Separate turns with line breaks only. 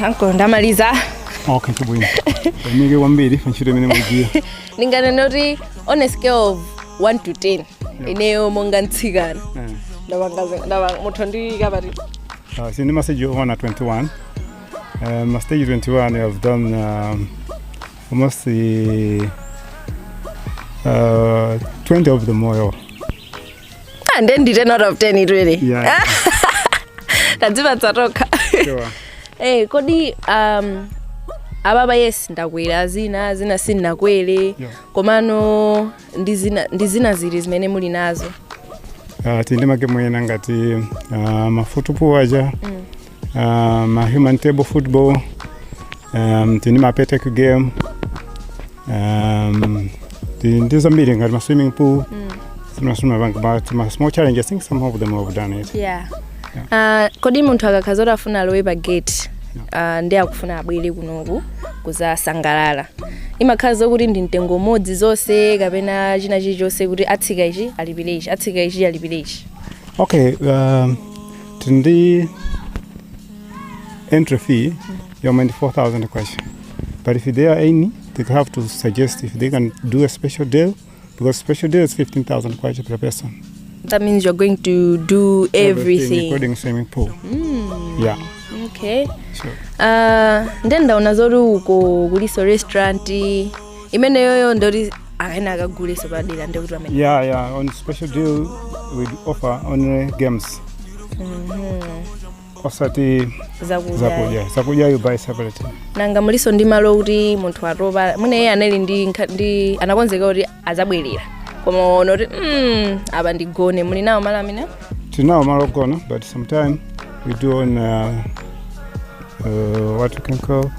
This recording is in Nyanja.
Uncle ndamaliza.
Okay, kubwino. Nige wambiri fanchire mene mugiye.
Ningana noti on a scale of 1 to 10. Ineyo monga ntsigana. Ndabanga mutondi kabari.
Sindi message 1 at 21. Stage 21 I've done almost 20 of them more.
And then the 10 out of 10 it really.
Yeah.
Tadziva tsaroka.
Sure.
Kodi ababa yes ndakwera zina sina kwele komano ndizina ziri zimene muli nazo.
Tindi magemwena ngati mafutupu waja. My human table football, tindi my petek game, there's a meeting at my swimming pool, but my small challenges, I think some of them have done it.
Yeah. Kodi muntu akakazora afuna alowe pa gate, ndi akufuna abwere kunoku kuza sangalala. Imakhaza kuti ndi mtengo modzi zonse kapena china chilichonse kuti atsika ichi alipire ichi, atsika ichi alipire ichi.
Okay, tindi entry fee, you're 4,000 question. But if they are any, they have to suggest if they can do a special deal, because special deal is 15,000 question per person.
That means you're going to do everything
including swimming pool. Yeah.
Okay.
Sure.
Then ndaonazoru uko kuliso restaurant imene yoyo ndori akaina akaguliso padira ndekuti amene.
Yeah, on special deal we offer only games. Osati zakuja you buy separately.
Nanga muliso ndi malo kuti munthu atopa mwene yeye anali ndi anakonzeka kuti azabwerera koma ono kuti aba ndigone muli nawo malo amene
tinawo malo gona, but sometimes we do on what you can call